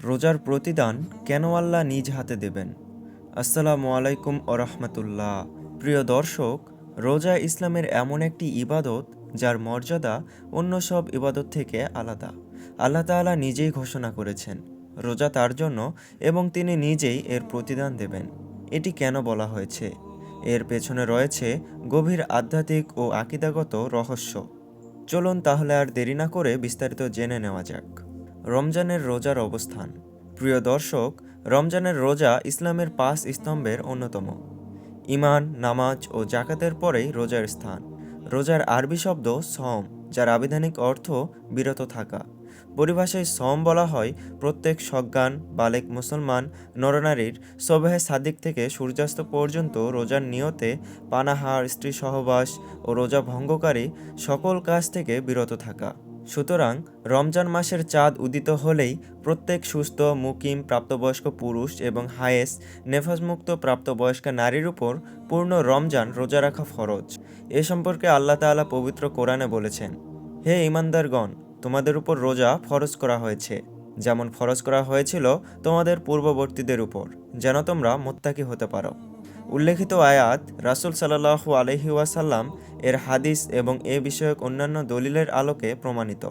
রোজার প্রতিদান কেন আল্লাহ নিজ হাতে দেবেন? আসসালামু আলাইকুম রাহমাতুল্লাহ। প্রিয় দর্শক, রোজা ইসলামের এমন একটি ইবাদত যার মর্যাদা অন্য সব ইবাদত থেকে আলাদা। আল্লাহ তাআলা নিজেই ঘোষণা করেছেন রোজা তার জন্য এবং তিনি নিজেই এর প্রতিদান দেবেন। এটি কেন বলা হয়েছে? এর পেছনে রয়েছে গভীর আধ্যাত্মিক ও আকীদাগত রহস্য। চলুন তাহলে আর দেরি না করে বিস্তারিত জেনে নেওয়া যাক। রমজানের রোজার অবস্থান। প্রিয় দর্শক, রমজানের রোজা ইসলামের ৫ স্তম্ভের অন্যতম। ঈমান, নামাজ ও জাকাতের পরেই রোজার স্থান। রোজার আরবি শব্দ সম, যার আবিধানিক অর্থ বিরত থাকা। পরিভাষায় সম বলা হয় প্রত্যেক সজ্ঞান বালেক মুসলমান নরনারীর সবহে সাদিক থেকে সূর্যাস্ত পর্যন্ত রোজার নিয়তে পানাহার, স্ত্রী সহবাস ও রোজা ভঙ্গকারী সকল কাজ থেকে বিরত থাকা। সুতরাং রমজান মাসের চাঁদ উদিত হলেই প্রত্যেক সুস্থ মুকিম প্রাপ্তবয়স্ক পুরুষ এবং হায়েস নেফাজমুক্ত প্রাপ্তবয়স্কা নারীর উপর পূর্ণ রমজান রোজা রাখা ফরজ। এ সম্পর্কে আল্লাহ তাআলা পবিত্র কোরআনে বলেছেন, হে ঈমানদারগণ, তোমাদের উপর রোজা ফরজ করা হয়েছে, যেমন ফরজ করা হয়েছিল তোমাদের পূর্ববর্তীদের উপর, যেন তোমরা মুত্তাকি হতে পারো। উল্লেখিত আয়াত রাসূল সাল্লাল্লাহু আলাইহি ওয়াসাল্লাম এর হাদিস এবং এ বিষয়ক অন্যান্য দলিলের আলোকে প্রমাণিত।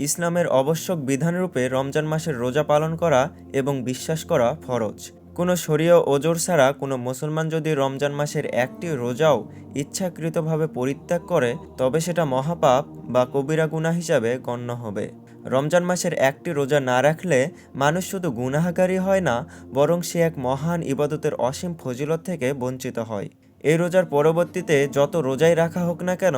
ইসলামের আবশ্যক বিধানরূপে রমজান মাসের রোজা পালন করা এবং বিশ্বাস করা ফরজ। কোনো শরীয় ওজর ছাড়া কোনো মুসলমান যদি রমজান মাসের একটি রোজাও ইচ্ছাকৃতভাবে পরিত্যাগ করে তবে সেটা মহাপাপ বা কবিরা গুনাহ হিসাবে গণ্য হবে। রমজান মাসের একটি রোজা না রাখলে মানুষ শুধু গুনাহগারী হয় না, বরং সে এক মহান ইবাদতের অসীম ফজিলত থেকে বঞ্চিত হয়। এই রোজার পরবর্তীতে যত রোজাই রাখা হোক না কেন,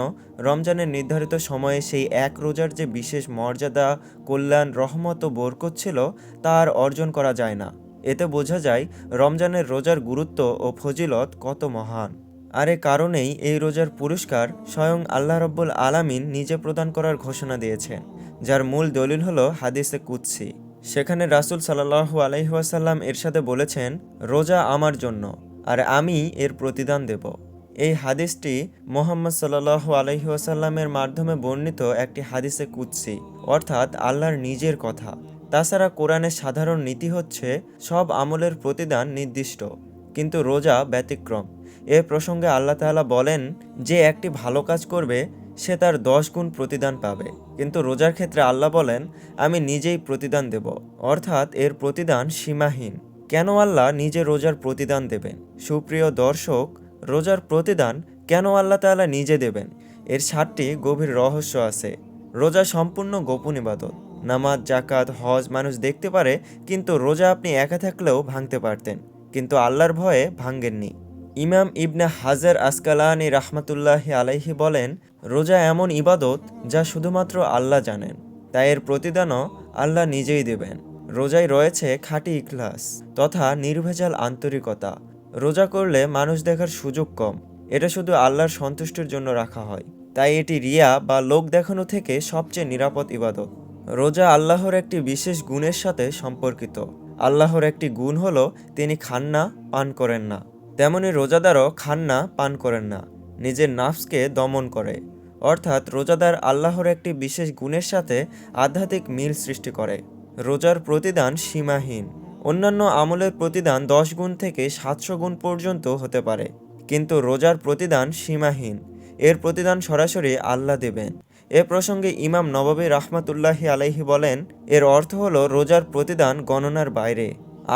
রমজানের নির্ধারিত সময়ে সেই এক রোজার যে বিশেষ মর্যাদা, কল্যাণ, রহমত ও বরকত ছিল তা আর অর্জন করা যায় না। এতে বোঝা যায় রমজানের রোজার গুরুত্ব ও ফজিলত কত মহান। আর এ কারণেই এই রোজার পুরস্কার স্বয়ং আল্লাহ রাব্বুল আলামিন নিজে প্রদান করার ঘোষণা দিয়েছেন, যার মূল দলিল হলো হাদিসে কুদসি। সেখানে রাসূল সাল্লাল্লাহু আলাইহি ওয়াসাল্লাম এরশাদে বলেছেন, রোজা আমার জন্য আর আমি এর প্রতিদান দেব। এই হাদিসটি মুহাম্মদ সাল্লাল্লাহু আলাইহি ওয়াসাল্লামের মাধ্যমে বর্ণিত একটি হাদিসে কুদসি, অর্থাৎ আল্লাহর নিজের কথা। তাছাড়া কোরআনের সাধারণ নীতি হচ্ছে সব আমলের প্রতিদান নির্দিষ্ট, কিন্তু রোজা ব্যতিক্রম। এ প্রসঙ্গে আল্লাহ তাআলা বলেন, যে একটি ভালো কাজ করবে সে তার 10 গুণ প্রতিদান পাবে, কিন্তু রোজার ক্ষেত্রে আল্লাহ বলেন, আমি নিজেই প্রতিদান দেব, অর্থাৎ এর প্রতিদান সীমাহীন। কেন আল্লাহ নিজে রোজার প্রতিদান দেবেন? সুপ্রিয় দর্শক, রোজার প্রতিদান কেন আল্লাহ তাআলা নিজে দেবেন? এর 7টি গভীর রহস্য আছে। রোজা সম্পূর্ণ গোপন ইবাদত। নামাজ, জাকাত, হজ মানুষ দেখতে পারে, কিন্তু রোজা আপনি একা থাকলেও ভাঙতে পারতেন, কিন্তু আল্লাহর ভয়ে ভাঙ্গেননি। ইমাম ইবনে হাজার আসকালানি রাহমাতুল্লাহি আলাইহি বলেন, রোজা এমন ইবাদত যা শুধুমাত্র আল্লাহ জানেন, তাই এর প্রতিদানও আল্লাহ নিজেই দেবেন। রোজায় রয়েছে খাঁটি ইখলাস তথা নির্ভেজাল আন্তরিকতা। রোজা করলে মানুষ দেখার সুযোগ কম, এটা শুধু আল্লাহর সন্তুষ্টির জন্য রাখা হয়, তাই এটি রিয়া বা লোক দেখানো থেকে সবচেয়ে নিরাপদ ইবাদত। রোজা আল্লাহর একটি বিশেষ গুণের সাথে সম্পর্কিত। আল্লাহর একটি গুণ হলো তিনি খান না, পান করেন না। তেমনি রোজাদারও খান না, পান করেন না, নিজের নাফসকে দমন করে। অর্থাৎ রোজাদার আল্লাহর একটি বিশেষ গুণের সাথে আধ্যাত্মিক মিল সৃষ্টি করে। রোজার প্রতিদান সীমাহীন। অন্যান্য আমলের প্রতিদান 10 গুণ থেকে 700 গুণ পর্যন্ত হতে পারে, কিন্তু রোজার প্রতিদান সীমাহীন। এর প্রতিদান সরাসরি আল্লাহ দেবেন। এ প্রসঙ্গে ইমাম নববী রাহমাতুল্লাহি আলাইহি বলেন, এর অর্থ হলো রোজার প্রতিদান গণনার বাইরে।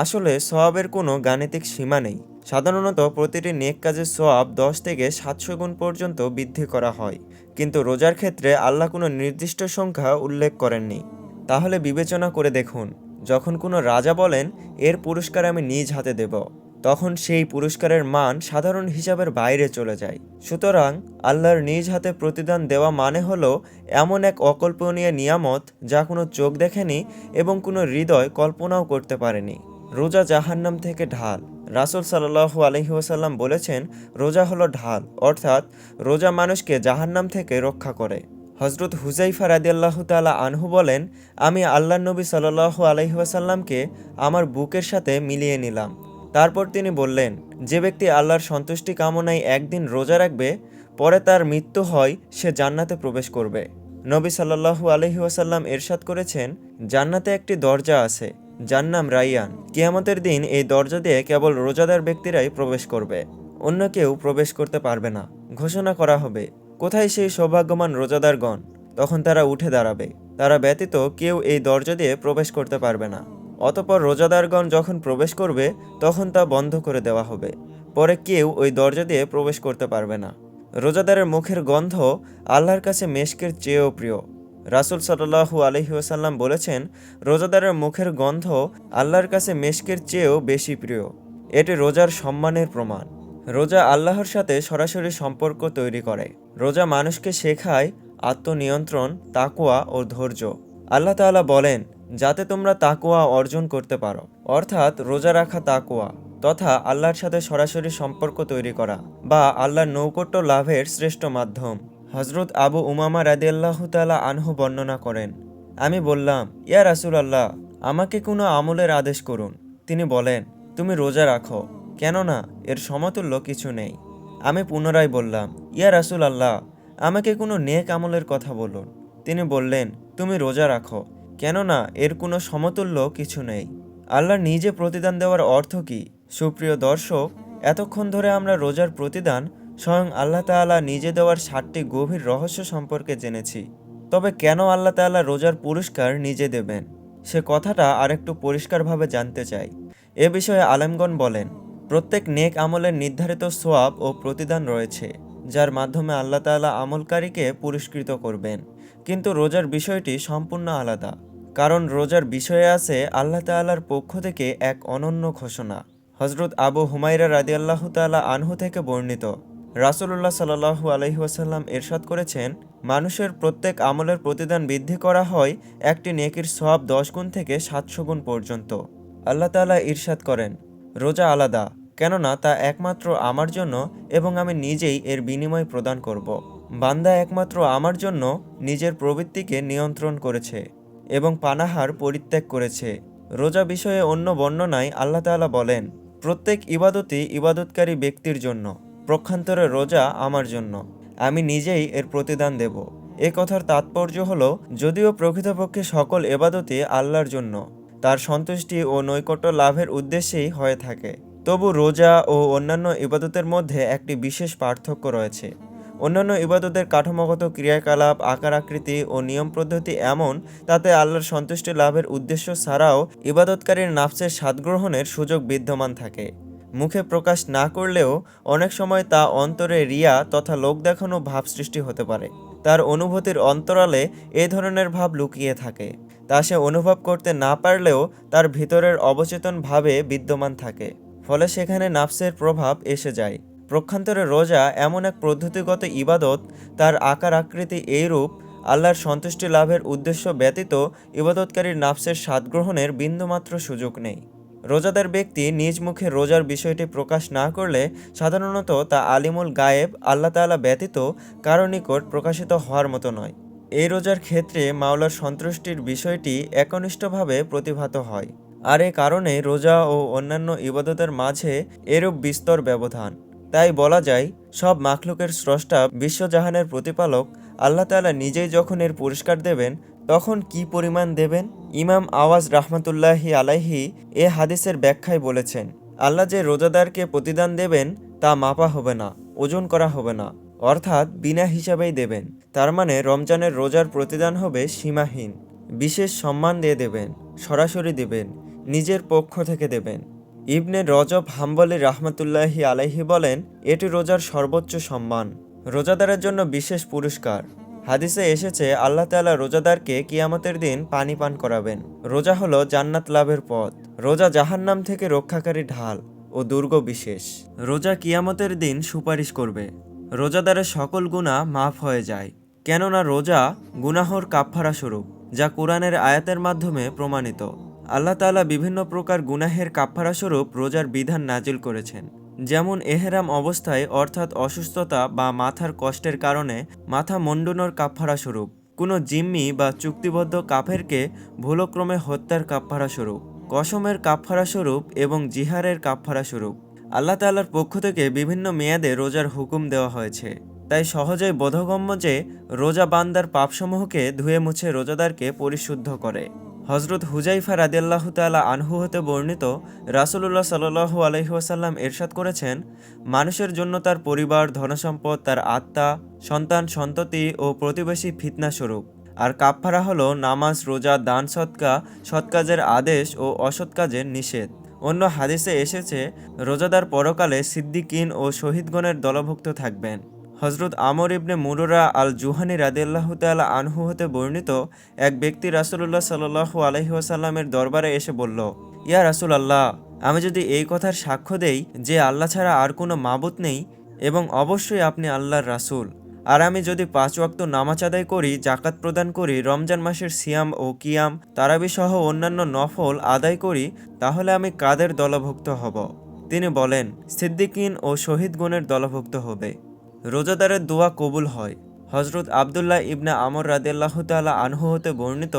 আসলে সওয়াবের কোনো গাণিতিক সীমা নেই। সাধারণত প্রতিটি নেক কাজের সওয়াব 10 থেকে 700 গুণ পর্যন্ত বৃদ্ধি করা হয়, কিন্তু রোজার ক্ষেত্রে আল্লাহ কোনো নির্দিষ্ট সংখ্যা উল্লেখ করেননি। তাহলে বিবেচনা করে দেখুন, যখন কোনো রাজা বলেন এর পুরস্কার আমি নিজ হাতে দেব, তখন সেই পুরস্কারের মান সাধারণ হিসাবের বাইরে চলে যায়। সুতরাং আল্লাহর নিজ হাতে প্রতিদান দেওয়া মানে হলো এমন এক অকল্পনীয় নিয়ামত যা কোনো চোখ দেখেনি এবং কোনো হৃদয় কল্পনাও করতে পারেনি। রোজা জাহান্নাম থেকে ঢাল। রাসূল সাল্লাল্লাহু আলাইহি ওয়াসাল্লাম বলেছেন, রোজা হলো ঢাল, অর্থাৎ রোজা মানুষকে জাহান্নাম থেকে রক্ষা করে। হযরত হুযায়ফা রাদিয়াল্লাহু তাআলা আনহু বলেন, আমি আল্লাহর নবী সাল্লাল্লাহু আলাইহি ওয়াসাল্লামকে আমার বুকের সাথে মিলিয়ে নিলাম। তারপর তিনি বললেন, যে ব্যক্তি আল্লাহর সন্তুষ্টি কামনায় একদিন রোজা রাখবে, পরে তার মৃত্যু হয়, সে জান্নাতে প্রবেশ করবে। নবী সাল্লাল্লাহু আলাইহি ওয়াসাল্লাম ইরশাদ করেছেন, জান্নাতে একটি দরজা আছে, যার নাম রাইয়ান। কিয়ামতের দিন এই দরজা দিয়ে কেবল রোজাদার ব্যক্তিরাই প্রবেশ করবে, অন্য কেউ প্রবেশ করতে পারবে না। ঘোষণা করা হবে, কোথায় সেই সৌভাগ্যবান রোজাদারগণ? তখন তারা উঠে দাঁড়াবে। তারা ব্যতীত কেউ এই দরজা দিয়ে প্রবেশ করতে পারবে না। অতঃপর রোজাদারগণ যখন প্রবেশ করবে তখন তা বন্ধ করে দেওয়া হবে। পরে কেউ ওই দরজা দিয়ে প্রবেশ করতে পারবে না। রোজাদারের মুখের গন্ধ আল্লাহর কাছে মেশকের চেয়েও প্রিয়। রাসূল সাল্লাল্লাহু আলাইহি ওয়াসাল্লাম বলেছেন, রোজাদারের মুখের গন্ধ আল্লাহর কাছে মেশকের চেয়েও বেশি প্রিয়। এটি রোজার সম্মানের প্রমাণ। রোজা আল্লাহর সাথে সরাসরি সম্পর্ক তৈরি করে। রোজা মানুষকে শেখায় আত্মনিয়ন্ত্রণ, তাকওয়া ও ধৈর্য। আল্লাহ তাআলা বলেন, যাতে তোমরা তাকওয়া অর্জন করতে পারো, অর্থাৎ রোজা রাখা তাকওয়া তথা আল্লাহর সাথে সরাসরি সম্পর্ক তৈরি করা বা আল্লাহর নৈকট্য লাভের শ্রেষ্ঠ মাধ্যম। হযরত আবু উমামা রাদিয়াল্লাহু তাআলা আনহু বর্ণনা করেন, আমি বললাম, ইয়া রাসূলুল্লাহ, আমাকে কোনো আমলের আদেশ করুন। তিনি বলেন, তুমি রোজা রাখো, কেননা এর সমতুল্য কিছু নেই। আমি পুনরায় বললাম, ইয়া রাসূলুল্লাহ, আমাকে কোনো নেক আমলের কথা বলুন। তিনি বললেন, তুমি রোজা রাখো, কেননা এর কোনো সমতুল্য কিছু নেই। আল্লাহ নিজে প্রতিদান দেওয়ার অর্থ কি? সুপ্রিয় দর্শক, এতক্ষণ ধরে আমরা রোজার প্রতিদান স্বয়ং আল্লাহ তাআলা নিজে দেওয়ার 7টি গভীর রহস্য সম্পর্কে জেনেছি। তবে কেন আল্লাহ তাআলা রোজার পুরস্কার নিজে দেবেন, সে কথাটা আরেকটু পরিষ্কারভাবে জানতে চাই। এ বিষয়ে আলেমগণ বলেন, প্রত্যেক নেক আমলের নির্ধারিত সোয়াব ও প্রতিদান রয়েছে, যার মাধ্যমে আল্লাহ তাআলা আমলকারীকে পুরস্কৃত করবেন। কিন্তু রোজার বিষয়টি সম্পূর্ণ আলাদা, কারণ রোজার বিষয়ে আছে আল্লাহ তাআলার পক্ষ থেকে এক অনন্য ঘোষণা। হযরত আবু হুমায়রা রাদিয়াল্লাহু তাআলা আনহু থেকে বর্ণিত, রাসূলুল্লাহ সাল্লাল্লাহু আলাইহি ওয়াসাল্লাম ইরশাদ করেছেন, মানুষের প্রত্যেক আমলের প্রতিদান বৃদ্ধি করা হয় একটি নেকির সওয়াব 10 গুণ থেকে 700 গুণ পর্যন্ত। আল্লাহ তাআলা ইরশাদ করেন, রোজা আলাদা, কেননা তা একমাত্র আমার জন্য এবং আমি নিজেই এর বিনিময় প্রদান করব। বান্দা একমাত্র আমার জন্য নিজের প্রবৃত্তিকে নিয়ন্ত্রণ করেছে এবং পানাহার পরিত্যাগ করেছে। রোজা বিষয়ে অন্য বর্ণনায় আল্লাহ তাআলা বলেন, প্রত্যেক ইবাদতই ইবাদতকারী ব্যক্তির জন্য, পক্ষান্তরে রোজা আমার জন্য, আমি নিজেই এর প্রতিদান দেব। এ কথার তাৎপর্য হলো, যদিও প্রকৃতপক্ষে সকল ইবাদতই আল্লাহর জন্য, তার সন্তুষ্টি ও নৈকট্য লাভের উদ্দেশ্যেই হয়ে থাকে, তবু রোজা ও অন্যান্য ইবাদতের মধ্যে একটি বিশেষ পার্থক্য রয়েছে। অন্যান্য ইবাদতের কাঠামোগত ক্রিয়াকলাপ, আকার আকৃতি ও নিয়ম পদ্ধতি এমন, তাতে আল্লাহর সন্তুষ্টি লাভের উদ্দেশ্য ছাড়াও ইবাদতকারীর নাফসের স্বাদ গ্রহণের সুযোগ বিদ্যমান থাকে। মুখে প্রকাশ না করলেও অনেক সময় তা অন্তরে রিয়া তথা লোক দেখানো ভাব সৃষ্টি হতে পারে। তার অনুভূতির অন্তরালে এ ধরনের ভাব লুকিয়ে থাকে, তা সে অনুভব করতে না পারলেও তার ভিতরের অবচেতন ভাবে বিদ্যমান থাকে, ফলে সেখানে নাফসের প্রভাব এসে যায়। পক্ষান্তরে রোজা এমন এক পদ্ধতিগত ইবাদত, তার আকার আকৃতি এইরূপ, আল্লাহর সন্তুষ্টি লাভের উদ্দেশ্য ব্যতীত ইবাদতকারীর নাফসের স্বাদ গ্রহণের বিন্দুমাত্র সুযোগ নেই। রোজাদার ব্যক্তি নিজ মুখে রোজার বিষয়টি প্রকাশ না করলে সাধারণত তা আলিমুল গায়েব আল্লাহ তাআলা ব্যতীত কারো নিকট প্রকাশিত হওয়ার মতো নয়। এই রোজার ক্ষেত্রে মাওলার সন্তুষ্টির বিষয়টি একনিষ্ঠভাবে প্রতিভাত হয়। আর এ কারণে রোজা ও অন্যান্য ইবাদতের মাঝে এরূপ বিস্তর ব্যবধান। তাই বলা যায়, সব মাখলুকের স্রষ্টা বিশ্বজাহানের প্রতিপালক আল্লাহ তাআলা নিজেই যখন এর পুরস্কার দেবেন, তখন কি পরিমাণ দেবেন? ইমাম আওয়াজ রাহমাতুল্লাহি আলাইহি এ হাদিসের ব্যাখ্যায় বলেছেন, আল্লাহ যে রোজাদারকে প্রতিদান দেবেন তা মাপা হবে না, ওজন করা হবে না, অর্থাৎ বিনা হিসাবেই দেবেন। তার মানে রমজানের রোজার প্রতিদান হবে সীমাহীন। বিশেষ সম্মান দিয়ে দেবেন, সরাসরি দেবেন, নিজের পক্ষ থেকে দেবেন। ইবনে রজব হাম্বলি রাহমাতুল্লাহি আলাইহি বলেন, এটি রোজার সর্বোচ্চ সম্মান, রোজাদারের জন্য বিশেষ পুরস্কার। হাদিসে এসেছে, আল্লাহ তাআলা রোজাদারকে কিয়ামতের দিন পানি পান করাবেন। রোজা হলো জান্নাত লাভের পথ, রোজা জাহান্নাম থেকে রক্ষাকারী ঢাল ও দুর্গ বিশেষ। রোজা কিয়ামতের দিন সুপারিশ করবে, রোজাদারের সকল গুনাহ মাফ হয়ে যায়, কেননা রোজা গুনাহর কাফফারা স্বরূপ, যা কোরআনের আয়াতের মাধ্যমে প্রমাণিত। আল্লাহ তাআলা বিভিন্ন প্রকার গুনাহের কাফফারা স্বরূপ রোজার বিধান নাজিল করেছেন, যেমন এহরাম অবস্থায় অর্থাৎ অসুস্থতা বা মাথার কষ্টের কারণে মাথা মুন্ডানোর কাফফারা স্বরূপ, কোনো জিম্মি বা চুক্তিবদ্ধ কাফেরকে ভুলক্রমে হত্যার কাফফারা স্বরূপ, কসমের কাফফারা স্বরূপ এবং জিহারের কাফফারা স্বরূপ। আল্লাহ তাআলার পক্ষ থেকে বিভিন্ন মেয়াদে রোজার হুকুম দেওয়া হয়েছে। তাই সহজেই বোধগম্য যে রোজা বান্দার পাপসমূহকে ধুয়ে মুছে রোজাদারকে পরিশুদ্ধ করে। হজরত হুজাইফা রাদিয়াল্লাহু তাআলা আনহু হতে বর্ণিত, রাসূলুল্লাহ সাল্লাল্লাহু আলাইহি ওয়াসাল্লাম ইরশাদ করেছেন, মানুষের জন্য তার পরিবার, ধনসম্পদ, তার আত্মা, সন্তান, সন্ততি ও প্রতিবেশী ফিতনা স্বরূপ। আর কাফফারা হলো নামাজ, রোজা, দান, সদকা, সৎ কাজের আদেশ ও অসৎ কাজের নিষেধ। অন্য হাদিসে এসেছে, রোজাদার পরকালে সিদ্দিকিন ও শহীদগণের দলভুক্ত থাকবেন। হজরত আমর ইবনে মুররা আল জুহানি রাদিয়াল্লাহু তাআলা আনহু হতে বর্ণিত, এক ব্যক্তি রাসূলুল্লাহ সাল্লাল্লাহু আলাইহি ওয়াসাল্লামের দরবারে এসে বলল, ইয়া রাসূলাল্লাহ, আমি যদি এই কথার সাক্ষ্য দেই যে আল্লাহ ছাড়া আর কোনো মাবুদ নেই এবং অবশ্যই আপনি আল্লাহর রাসূল, আর আমি যদি ৫ ওয়াক্ত নামাজ আদায় করি, জাকাত প্রদান করি, রমজান মাসের সিয়াম ও কিয়াম, তারাবি সহ অন্যান্য নফল আদায় করি, তাহলে আমি কাদের দলভুক্ত হব? তিনি বলেন, সিদ্দিকিন ও শহীদগণের দলভুক্ত হবে। রোজাদারের দোয়া কবুল হয়। হজরত আবদুল্লাহ ইবনে আমর রাদিয়াল্লাহু তাআলা আনহু হতে বর্ণিত,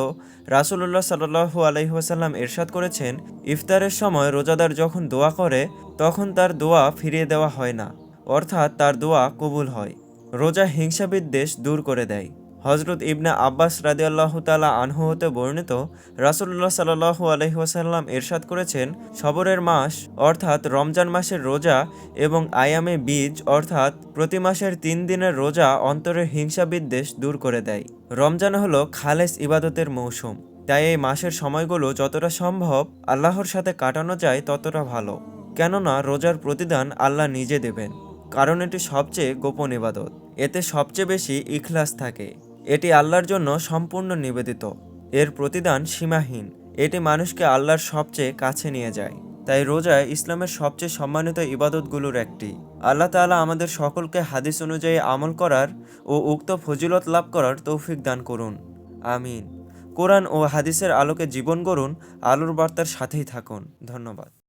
রাসূলুল্লাহ সাল্লাল্লাহু আলাইহি ওয়াসাল্লাম ইরশাদ করেছেন, ইফতারের সময় রোজাদার যখন দোয়া করে তখন তার দোয়া ফিরিয়ে দেওয়া হয় না, অর্থাৎ তার দোয়া কবুল হয়। রোজা হিংসা বিদ্বেষ দূর করে দেয়। হজরত ইবনে আব্বাস রাদিয়াল্লাহু তাআলা আনহু হতে বর্ণিত, রাসূলুল্লাহ সাল্লাল্লাহু আলাইহি ওয়াসাল্লাম ইরশাদ করেছেন, সবরের মাস অর্থাৎ রমজান মাসের রোজা এবং আয়ামে বীজ অর্থাৎ প্রতি মাসের ৩ দিনের রোজা অন্তরের হিংসা বিদ্বেষ দূর করে দেয়। রমজান হলো খালেস ইবাদতের মৌসুম, তাই এই মাসের সময়গুলো যতটা সম্ভব আল্লাহর সাথে কাটানো যায় ততটা ভালো। কেননা রোজার প্রতিদান আল্লাহ নিজে দেবেন, কারণ এটি সবচেয়ে গোপন ইবাদত। এতে সবচেয়ে বেশি ইখলাস থাকে। এটি আল্লাহর জন্য সম্পূর্ণ নিবেদিত। এর প্রতিদান সীমাহীন। এটি মানুষকে আল্লাহর সবচেয়ে কাছে নিয়ে যায়। তাই রোজা ইসলামের সবচেয়ে সম্মানিত ইবাদতগুলোর একটি। আল্লাহ তাআলা আমাদের সকলকে হাদিস অনুযায়ী আমল করার ও উক্ত ফজিলত লাভ করার তৌফিক দান করুন। আমিন। কোরআন ও হাদিসের আলোকে জীবন গড়ুন, আলোর বার্তার সাথেই থাকুন। ধন্যবাদ।